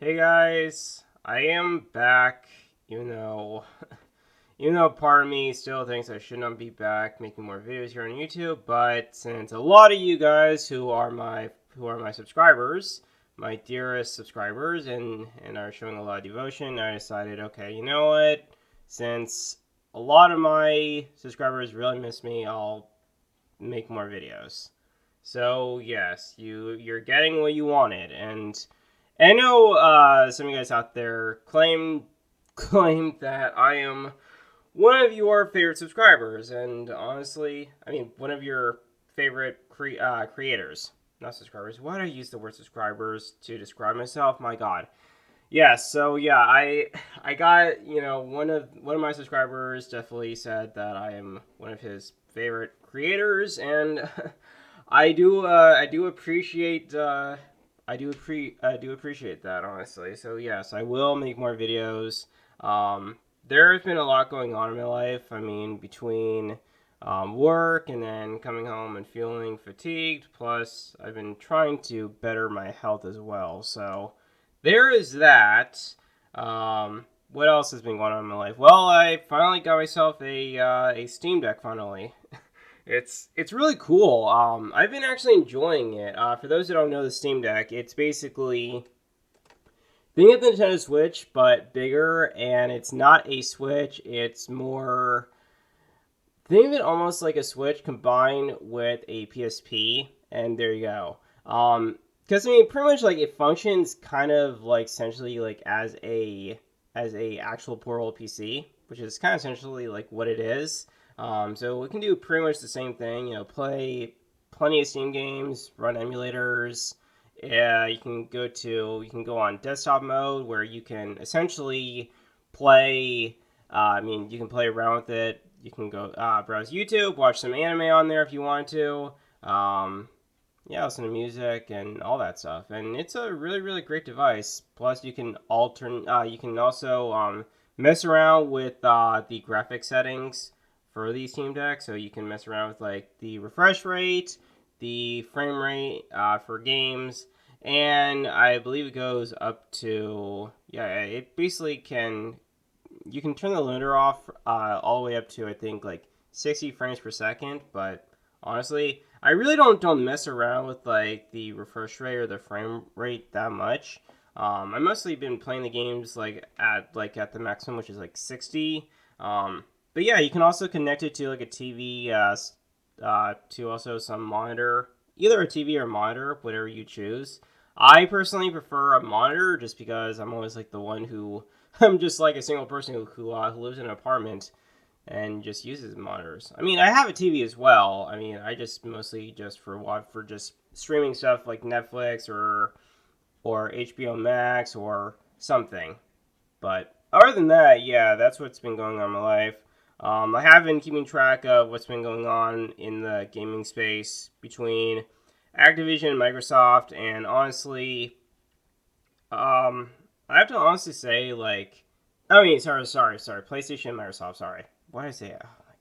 Hey guys, I am back, even though even though part of me still thinks I should not be back making more videos here on YouTube, but since a lot of you guys who are my subscribers, my dearest subscribers and are showing a lot of devotion, I decided, okay, you know what? Since a lot of my subscribers really miss me, I'll make more videos. So yes, you're getting what you wanted, and I know some of you guys out there claim that I am one of your favorite subscribers, and honestly, I mean one of your favorite creators, not subscribers. Why do I use the word subscribers to describe myself? My God. Yeah, so yeah, I got one of my subscribers definitely said that I am one of his favorite creators, and I do appreciate I do appreciate that, honestly. So yes, I will make more videos. There's been a lot going on in my life. I mean, between work and then coming home and feeling fatigued. Plus, I've been trying to better my health as well. So there is that. What else has been going on in my life? Well, I finally got myself a Steam Deck. Finally, it's really cool. I've been actually enjoying it. For those that don't know the Steam Deck, it's basically think of the Nintendo Switch but bigger, and it's not a Switch. It's more think of it almost like a Switch combined with a PSP, and there you go. Because I mean, pretty much like it functions kind of like essentially like as a actual portable PC, which is kind of essentially like what it is. So we can do pretty much the same thing. Play plenty of Steam games, run emulators. Yeah, you can go on desktop mode where you can essentially play. I mean, you can play around with it. You can go browse YouTube, watch some anime on there if you want to. Um, yeah, listen to music and all that stuff. And it's a really, really great device. Plus, you can You can also mess around with the graphic settings for the Steam Deck. So you can mess around with like the refresh rate, the frame rate for games, and I believe it goes up to It basically can you can turn the limiter off all the way up to I think like 60 frames per second. But honestly, I really don't mess around with like the refresh rate or the frame rate that much. I mostly been playing the games like at the maximum, which is like 60. But yeah, you can also connect it to like a TV, to also some monitor, either a TV or a monitor, whatever you choose. I personally prefer a monitor just because I'm always like the one who I'm just like a single person who lives in an apartment and just uses monitors. I mean, I have a TV as well. I mean, I just mostly just for just streaming stuff like Netflix or HBO Max or something. But other than that, yeah, that's what's been going on in my life. I have been keeping track of what's been going on in the gaming space between Activision and Microsoft, and honestly, I have to honestly say, like, I mean, sorry, PlayStation and Microsoft, sorry. Why did I say? Oh my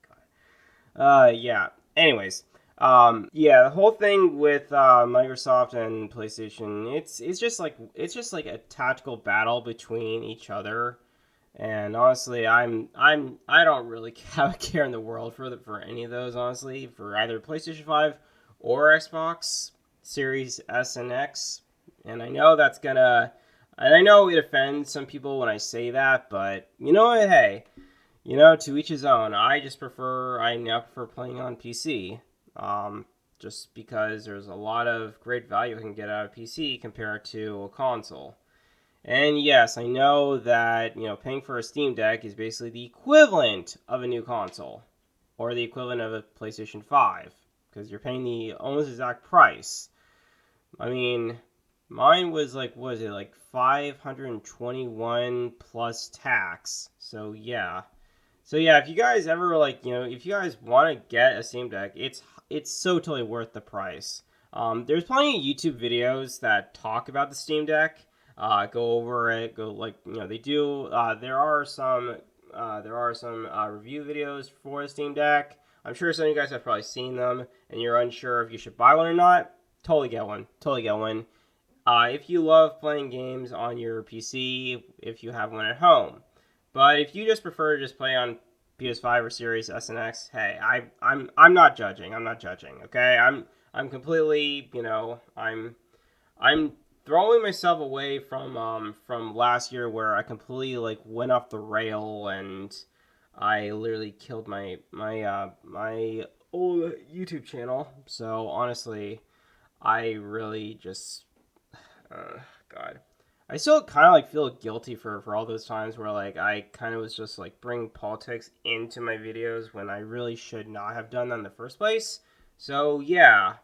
god. Yeah. Anyways, yeah, the whole thing with Microsoft and PlayStation, it's just like a tactical battle between each other. And honestly, I don't really have a care in the world for any of those. Honestly, for either PlayStation 5 or Xbox Series S and X. And I know it offends some people when I say that, but you know what? Hey, to each his own. I now prefer playing on PC. Just because there's a lot of great value I can get out of PC compared to a console. And yes, I know that, paying for a Steam Deck is basically the equivalent of a new console or the equivalent of a PlayStation 5 because you're paying the almost exact price. I mean, mine was like, what was it, like 521 plus tax. So yeah. So yeah, if you guys ever if you guys want to get a Steam Deck, it's so totally worth the price. There's plenty of YouTube videos that talk about the Steam Deck, go over it, go like they do. There are some review videos for the Steam Deck. I'm sure some of you guys have probably seen them, and you're unsure if you should buy one or not. Totally get one. Totally get one. if you love playing games on your PC, if you have one at home. But if you just prefer to just play on PS5 or Series S and X, hey, I'm not judging. I'm not judging. Okay, I'm completely, I'm throwing myself away from last year where I completely like went off the rail and I literally killed my old YouTube channel. So honestly, I really just God. I still kind of like feel guilty for all those times where like I kind of was just like bringing politics into my videos when I really should not have done that in the first place. So yeah,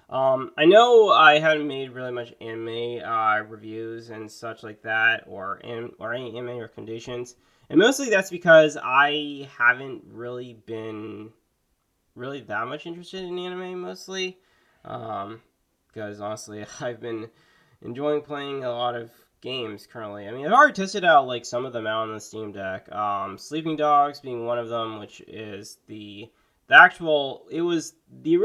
I know I haven't made really much anime reviews and such like that, or any anime recommendations, and mostly that's because I haven't really been really that much interested in anime mostly, because honestly I've been enjoying playing a lot of games currently. I mean, I've already tested out like some of them out on the Steam Deck. Sleeping Dogs being one of them, which is the actual. It was the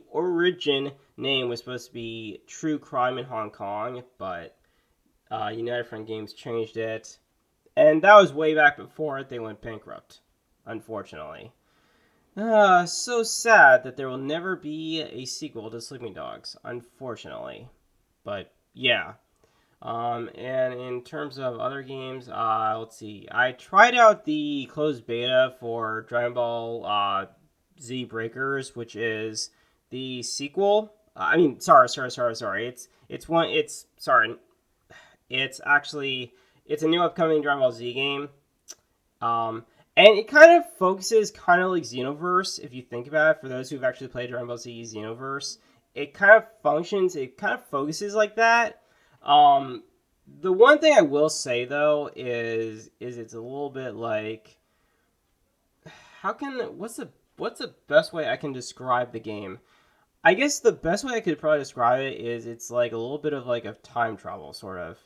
origin name was supposed to be True Crime in Hong Kong, but United Front Games changed it, and that was way back before they went bankrupt. Unfortunately. So sad that there will never be a sequel to Sleeping Dogs, unfortunately. But yeah, and in terms of other games, let's see. I tried out the closed beta for Dragon Ball Z Breakers, which is the sequel. Sorry. It's one. It's sorry. It's actually it's a new upcoming Dragon Ball Z game. Um, and it kind of focuses kind of like Xenoverse, if you think about it. For those who've actually played Dragon Ball Z Xenoverse, it kind of functions. It kind of focuses like that. Um, the one thing I will say though is it's a little bit like how can what's the best way I can describe the game? I guess the best way I could probably describe it is it's like a little bit of like a time travel sort of,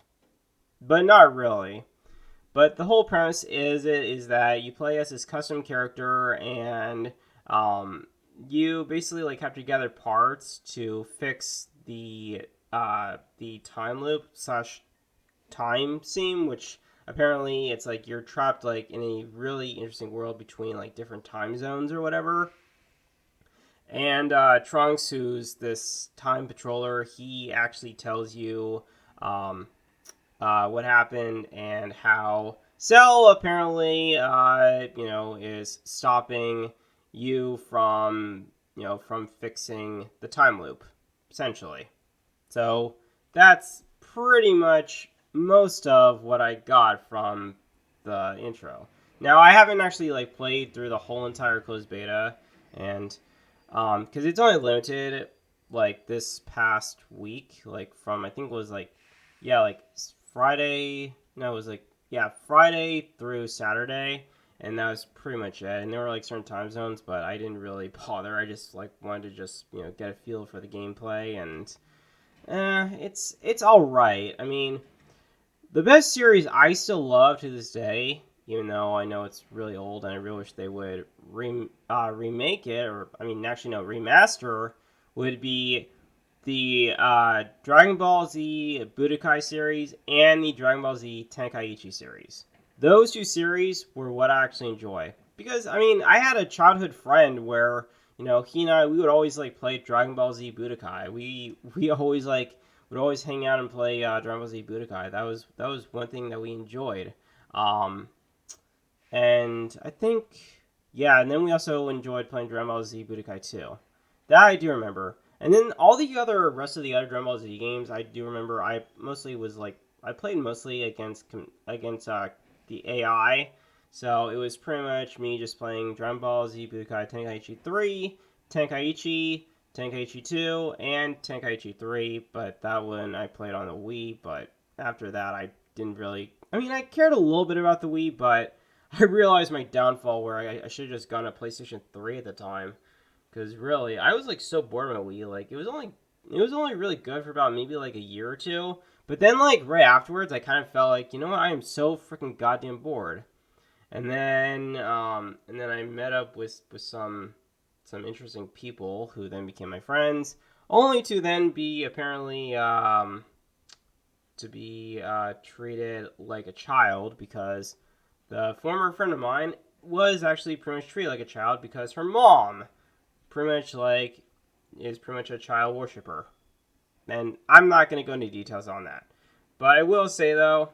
but not really. But the whole premise is that you play as this custom character and um, you basically like have to gather parts to fix the time loop slash time seam, which apparently it's like you're trapped like in a really interesting world between like different time zones or whatever. And Trunks, who's this time patroller, he actually tells you um, what happened and how Cell apparently, is stopping you from fixing the time loop, essentially. So that's pretty much most of what I got from the intro. Now I haven't actually like played through the whole entire closed beta, and because it's only limited like this past week, like from I think it was like yeah like Friday. No, it was like yeah Friday through Saturday, and that was pretty much it. And there were like certain time zones, but I didn't really bother. I just like wanted to just get a feel for the gameplay and it's all right. I mean, the best series I still love to this day, even though I know it's really old and I really wish they would remake it, or I mean, actually no, remaster, would be the Dragon Ball Z Budokai series and the Dragon Ball Z Tenkaichi series. Those two series were what I actually enjoy. Because, I mean, I had a childhood friend where, he and I, we would always, like, play Dragon Ball Z Budokai. We always, like, would always hang out and play Dragon Ball Z Budokai. That was one thing that we enjoyed. Um, and I think, yeah, and then we also enjoyed playing Dragon Ball Z Budokai 2. That I do remember. And then all the other rest of the other Dragon Ball Z games, I do remember. I mostly was like I played mostly against the AI, so it was pretty much me just playing Dragon Ball Z Budokai Tenkaichi 3, Tenkaichi, Tenkaichi 2, and Tenkaichi 3. But that one I played on the Wii. But after that, I didn't really. I mean, I cared a little bit about the Wii, but I realized my downfall where I should have just gone to PlayStation 3 at the time. Because really, I was like so bored of my Wii. Like it was only really good for about maybe like a year or two. But then like right afterwards, I kind of felt like what, I am so freaking goddamn bored. And then I met up with some interesting people who then became my friends. only to then be apparently to be treated like a child, because the former friend of mine was actually pretty much treated like a child because her mom pretty much like is pretty much a child worshiper. And I'm not going to go into details on that. But I will say though,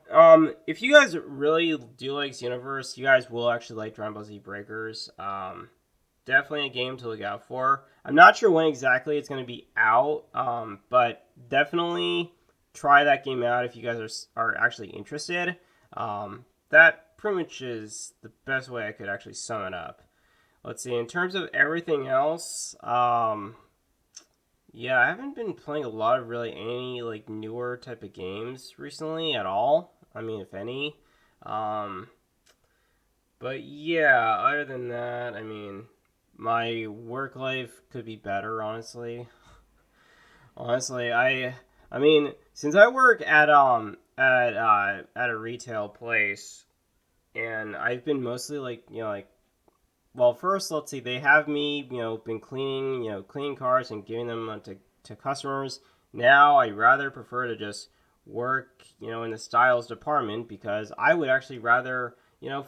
if you guys really do like Xenoverse, you guys will actually like Dragon Ball Z Breakers. Definitely a game to look out for. I'm not sure when exactly it's going to be out, but definitely try that game out if you guys are actually interested. That pretty much is the best way I could actually sum it up. Let's see, in terms of everything else, yeah, I haven't been playing a lot of really any like newer type of games recently at all. I mean, if any. Um, but yeah, other than that, I mean, my work life could be better, honestly. Honestly, I mean, since I work at a retail place, and I've been mostly like, well, first, let's see, they have me, been cleaning, cleaning cars and giving them to customers. Now, I rather prefer to just work, in the styles department, because I would actually rather,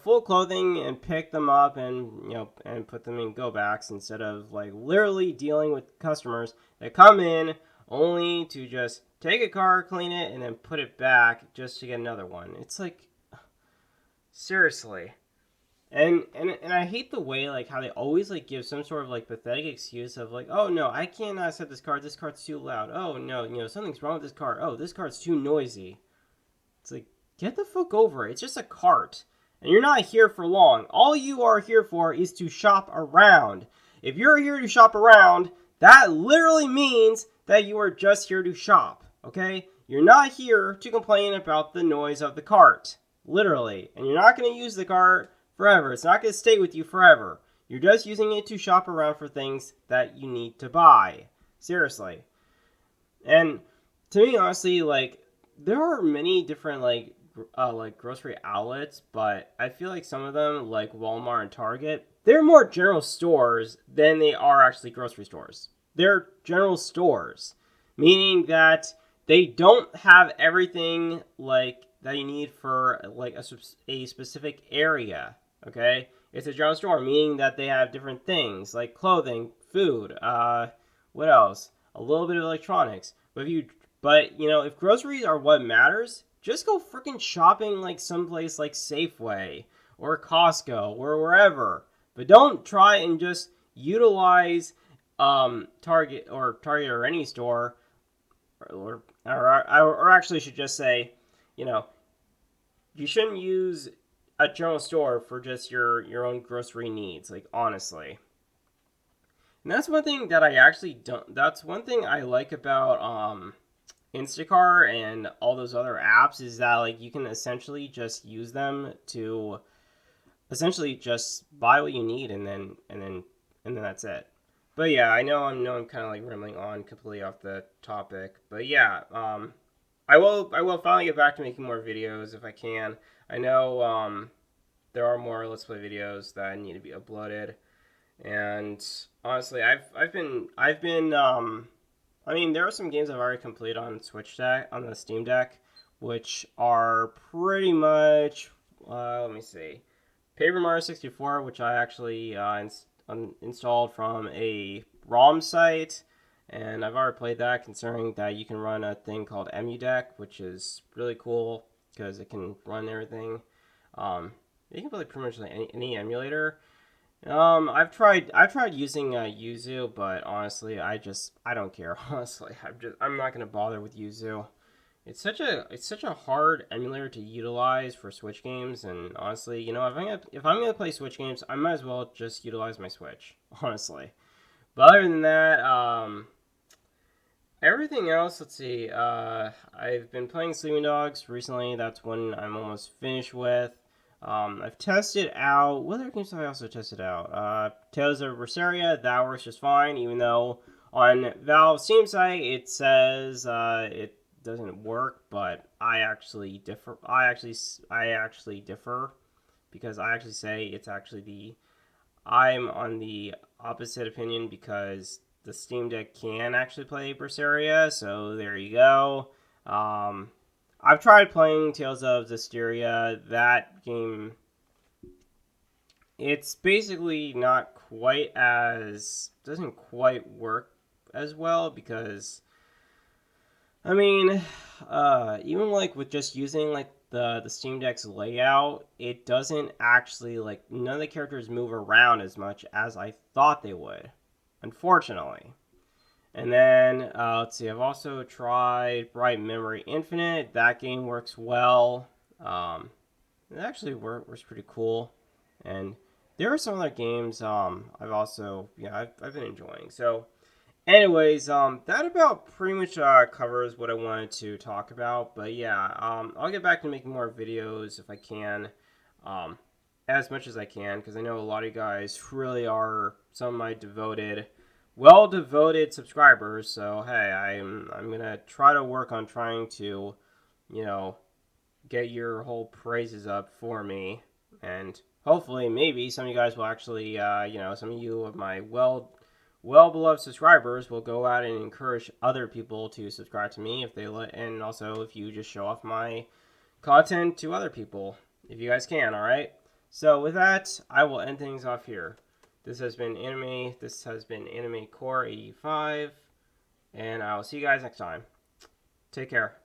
full clothing and pick them up and, and put them in go backs instead of like literally dealing with customers that come in only to just take a car, clean it, and then put it back just to get another one. It's like, seriously. And I hate the way like how they always like give some sort of like pathetic excuse of like, oh no, I cannot set this car. This car's too loud. Oh no, something's wrong with this car. Oh, this car's too noisy. It's like, get the fuck over it. It's just a cart, and you're not here for long. All you are here for is to shop around. If you're here to shop around, that literally means that you are just here to shop. Okay, you're not here to complain about the noise of the cart. Literally, and you're not going to use the cart forever. It's not going to stay with you forever. You're just using it to shop around for things that you need to buy. Seriously. And to me, honestly, like, there are many different, like grocery outlets, but I feel like some of them, like Walmart and Target, they're more general stores than they are actually grocery stores. They're general stores, meaning that they don't have everything, like, that you need for, like, a specific area. Okay, it's a general store, meaning that they have different things like clothing, food, what else? A little bit of electronics. But if groceries are what matters, just go freaking shopping like someplace like Safeway or Costco or wherever. But don't try and just utilize Target or any store, or actually should just say, you know, you shouldn't use a general store for just your own grocery needs. Like, honestly. And that's one thing that I actually don't. That's one thing I like about Instacart and all those other apps, is that like you can essentially just use them to essentially just buy what you need, and then that's it. But yeah, I know I'm kind of like rambling on completely off the topic. But yeah, I will finally get back to making more videos if I can. I know there are more Let's Play videos that need to be uploaded. And honestly, I've been I mean, there are some games I've already completed on on the Steam Deck, which are pretty much let me see, Paper Mario 64, which I actually installed from a ROM site, and I've already played that. Considering that you can run a thing called EmuDeck, which is really cool because it can run everything. Um, you can play pretty much like any emulator. I've tried using Yuzu, but honestly, I don't care. Honestly, I'm not gonna bother with Yuzu. It's such a hard emulator to utilize for Switch games, and honestly, if I'm gonna play Switch games, I might as well just utilize my Switch. Honestly, but other than that, everything else. Let's see. I've been playing Sleeping Dogs recently. That's one I'm almost finished with. I've tested out. What other games have I also tested out? Tales of Berseria, that works just fine, even though on Valve Steam site it says it doesn't work. But I actually differ. I actually differ, because I actually say it's actually I'm on the opposite opinion, because the Steam Deck can actually play Berseria, so there you go. I've tried playing Tales of Zestiria. That game, it's basically not quite as, doesn't quite work as well because, I mean, even like with just using like the Steam Deck's layout, it doesn't actually, like, none of the characters move around as much as I thought they would, unfortunately. And then, let's see, I've also tried Bright Memory Infinite. That game works well. It actually works pretty cool. And there are some other games I've also, I've been enjoying. So, anyways, that about pretty much covers what I wanted to talk about. But yeah, I'll get back to making more videos if I can, um, as much as I can, because I know a lot of you guys really are some of my devoted subscribers. So hey, I'm gonna try to work on trying to, you know, get your whole praises up for me, and hopefully maybe some of you guys will actually, some of you of my well beloved subscribers will go out and encourage other people to subscribe to me if they let, and also if you just show off my content to other people, if you guys can. All right. So with that, I will end things off here. This has been Anime Core 85, and I'll see you guys next time. Take care.